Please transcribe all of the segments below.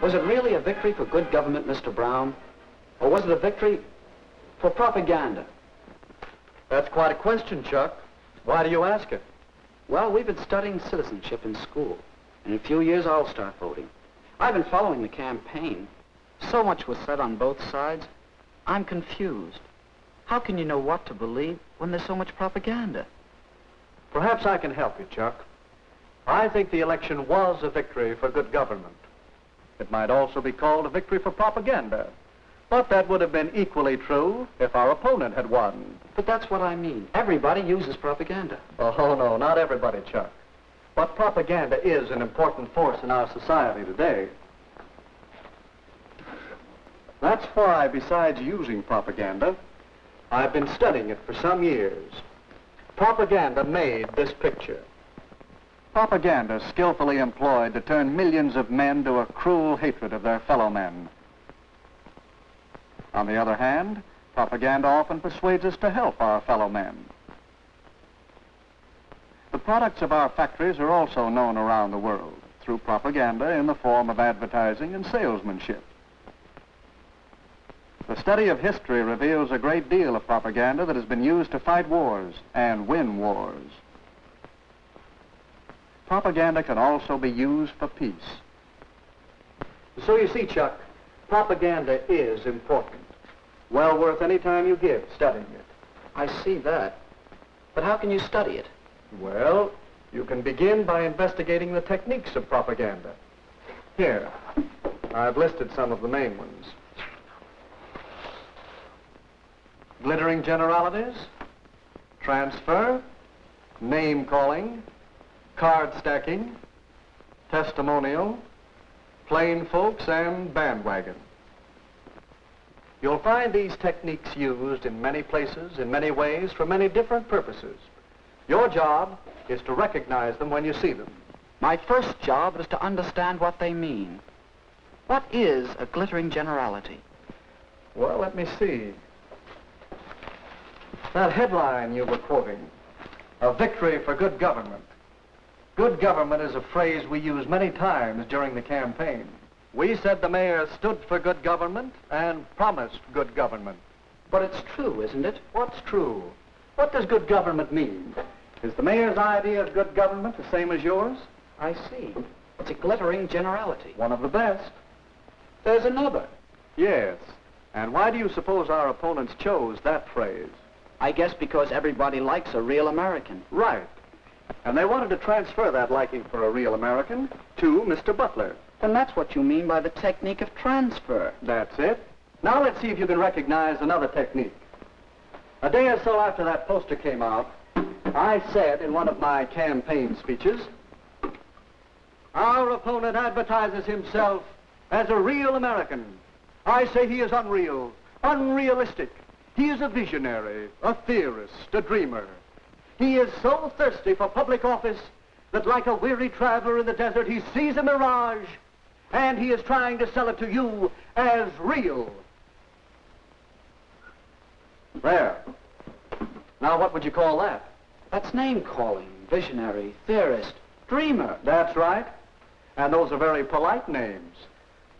Was it really a victory for good government, Mr. Brown? Or was it a victory for propaganda? That's quite a question, Chuck. Why do you ask it? Well, we've been studying citizenship in school. In a few years, I'll start voting. I've been following the campaign. So much was said on both sides. I'm confused. How can you know what to believe when there's so much propaganda? Perhaps I can help you, Chuck. I think the election was a victory for good government. It might also be called a victory for propaganda. But that would have been equally true if our opponent had won. But that's what I mean. Everybody uses propaganda. Oh, no, not everybody, Chuck. But propaganda is an important force in our society today. That's why, besides using propaganda, I've been studying it for some years. Propaganda made this picture. Propaganda skillfully employed to turn millions of men to a cruel hatred of their fellow men. On the other hand, propaganda often persuades us to help our fellow men. The products of our factories are also known around the world through propaganda in the form of advertising and salesmanship. The study of history reveals a great deal of propaganda that has been used to fight wars and win wars. Propaganda can also be used for peace. So you see, Chuck, propaganda is important. Well worth any time you give studying it. I see that. But how can you study it? Well, you can begin by investigating the techniques of propaganda. Here, I've listed some of the main ones. Glittering generalities, transfer, name calling, card stacking, testimonial, plain folks, and bandwagon. You'll find these techniques used in many places, in many ways, for many different purposes. Your job is to recognize them when you see them. My first job is to understand what they mean. What is a glittering generality? Well, let me see. That headline you were quoting, a victory for good government. Good government is a phrase we use many times during the campaign. We said the mayor stood for good government and promised good government. But it's true, isn't it? What's true? What does good government mean? Is the mayor's idea of good government the same as yours? I see. It's a glittering generality. One of the best. There's another. Yes. And why do you suppose our opponents chose that phrase? I guess because everybody likes a real American. Right. And they wanted to transfer that liking for a real American to Mr. Butler. Then that's what you mean by the technique of transfer. That's it. Now let's see if you can recognize another technique. A day or so after that poster came out, I said in one of my campaign speeches, our opponent advertises himself as a real American. I say he is unreal, unrealistic. He is a visionary, a theorist, a dreamer. He is so thirsty for public office that like a weary traveler in the desert, he sees a mirage, and he is trying to sell it to you as real. There. Now, what would you call that? That's name-calling, visionary, theorist, dreamer. That's right. And those are very polite names.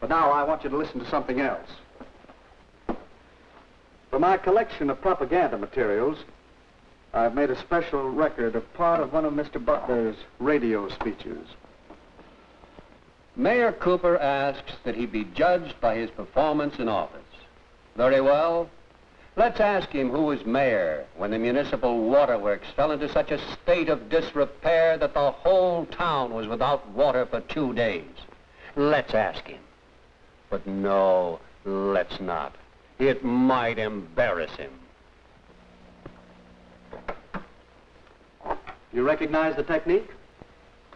But now I want you to listen to something else. For my collection of propaganda materials, I've made a special record of part of one of Mr. Butler's radio speeches. Mayor Cooper asks that he be judged by his performance in office. Very well. Let's ask him who was mayor when the municipal waterworks fell into such a state of disrepair that the whole town was without water for 2 days. Let's ask him. But no, let's not. It might embarrass him. You recognize the technique?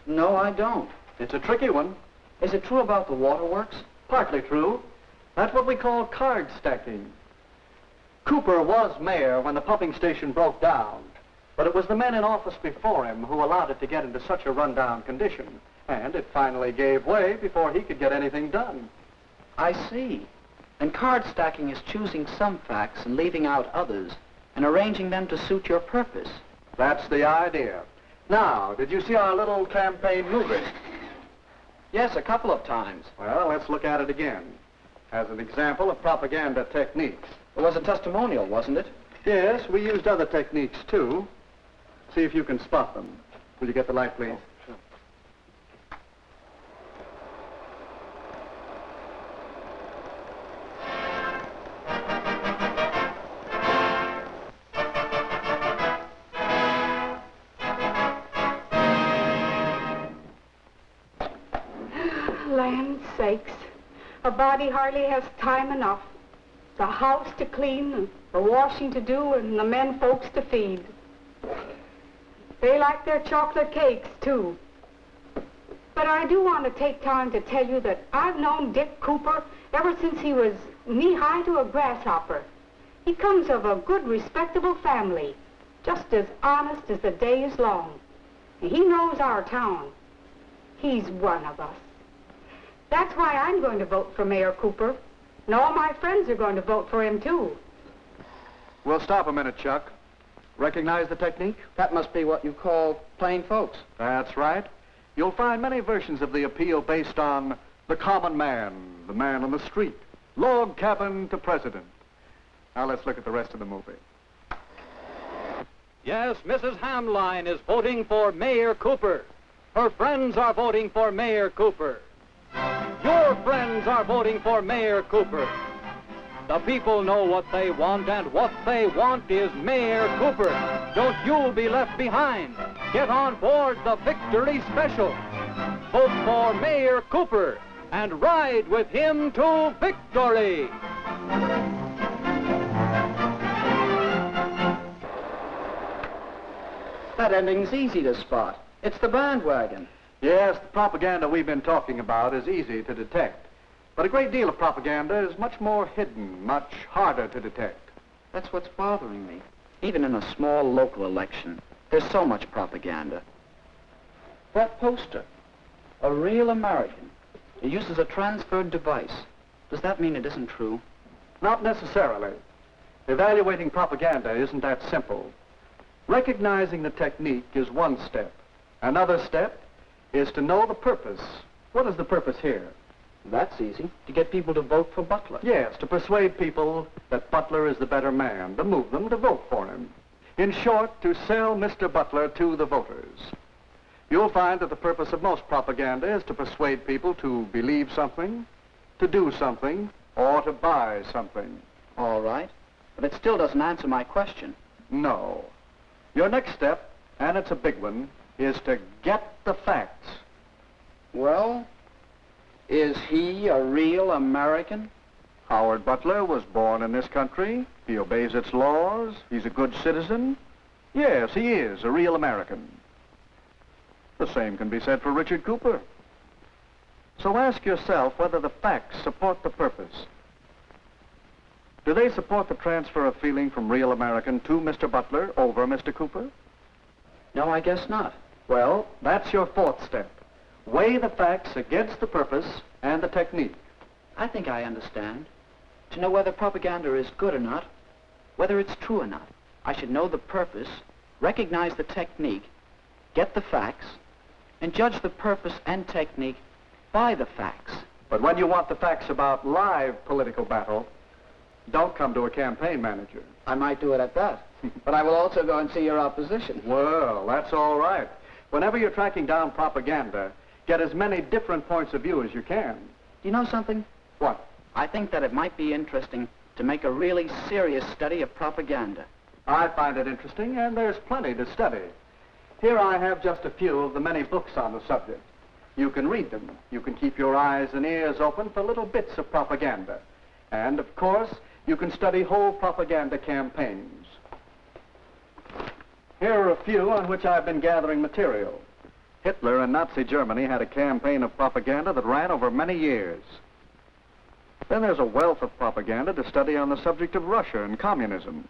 No, I don't. It's a tricky one. Is it true about the waterworks? Partly true. That's what we call card stacking. Cooper was mayor when the pumping station broke down, but it was the men in office before him who allowed it to get into such a rundown condition, and it finally gave way before he could get anything done. I see. And card stacking is choosing some facts and leaving out others, and arranging them to suit your purpose. That's the idea. Now, did you see our little campaign movie? Yes, a couple of times. Well, let's look at it again as an example of propaganda techniques. It was a testimonial, wasn't it? Yes, we used other techniques, too. See if you can spot them. Will you get the light, please? Sure. Land sakes, a body hardly has time enough. The house to clean, and the washing to do, and the men folks to feed. They like their chocolate cakes, too. But I do want to take time to tell you that I've known Dick Cooper ever since he was knee-high to a grasshopper. He comes of a good, respectable family, just as honest as the day is long. And he knows our town. He's one of us. That's why I'm going to vote for Mayor Cooper. And all my friends are going to vote for him, too. We'll stop a minute, Chuck. Recognize the technique? That must be what you call plain folks. That's right. You'll find many versions of the appeal based on the common man, the man on the street, log cabin to president. Now let's look at the rest of the movie. Yes, Mrs. Hamline is voting for Mayor Cooper. Her friends are voting for Mayor Cooper. Your friends are voting for Mayor Cooper. The people know what they want, and what they want is Mayor Cooper. Don't you be left behind. Get on board the Victory Special. Vote for Mayor Cooper and ride with him to victory. That ending's easy to spot. It's the bandwagon. Yes, the propaganda we've been talking about is easy to detect. But a great deal of propaganda is much more hidden, much harder to detect. That's what's bothering me. Even in a small local election, there's so much propaganda. That poster, a real American. It uses a transferred device. Does that mean it isn't true? Not necessarily. Evaluating propaganda isn't that simple. Recognizing the technique is one step. Another step is to know the purpose. What is the purpose here? That's easy. To get people to vote for Butler. Yes, to persuade people that Butler is the better man, to move them to vote for him. In short, to sell Mr. Butler to the voters. You'll find that the purpose of most propaganda is to persuade people to believe something, to do something, or to buy something. All right. But it still doesn't answer my question. No. Your next step, and it's a big one, is to get the facts. Well, is he a real American? Howard Butler was born in this country. He obeys its laws. He's a good citizen. Yes, he is a real American. The same can be said for Richard Cooper. So ask yourself whether the facts support the purpose. Do they support the transfer of feeling from real American to Mr. Butler over Mr. Cooper? No, I guess not. Well, that's your fourth step. Weigh the facts against the purpose and the technique. I think I understand. To know whether propaganda is good or not, whether it's true or not, I should know the purpose, recognize the technique, get the facts, and judge the purpose and technique by the facts. But when you want the facts about live political battle, don't come to a campaign manager. I might do it at that. But I will also go and see your opposition. Well, that's all right. Whenever you're tracking down propaganda, get as many different points of view as you can. Do you know something? What? I think that it might be interesting to make a really serious study of propaganda. I find it interesting, and there's plenty to study. Here I have just a few of the many books on the subject. You can read them. You can keep your eyes and ears open for little bits of propaganda. And, of course, you can study whole propaganda campaigns. Here are a few on which I've been gathering material. Hitler and Nazi Germany had a campaign of propaganda that ran over many years. Then there's a wealth of propaganda to study on the subject of Russia and communism.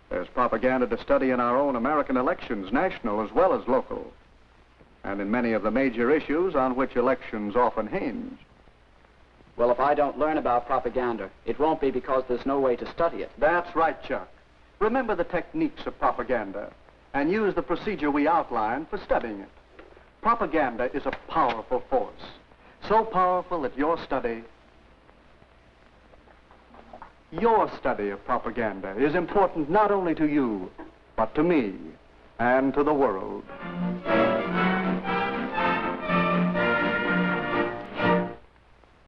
There's propaganda to study in our own American elections, national as well as local, and in many of the major issues on which elections often hinge. Well, if I don't learn about propaganda, it won't be because there's no way to study it. That's right, Chuck. Remember the techniques of propaganda and use the procedure we outlined for studying it. Propaganda is a powerful force. So powerful that your study of propaganda is important not only to you, but to me and to the world.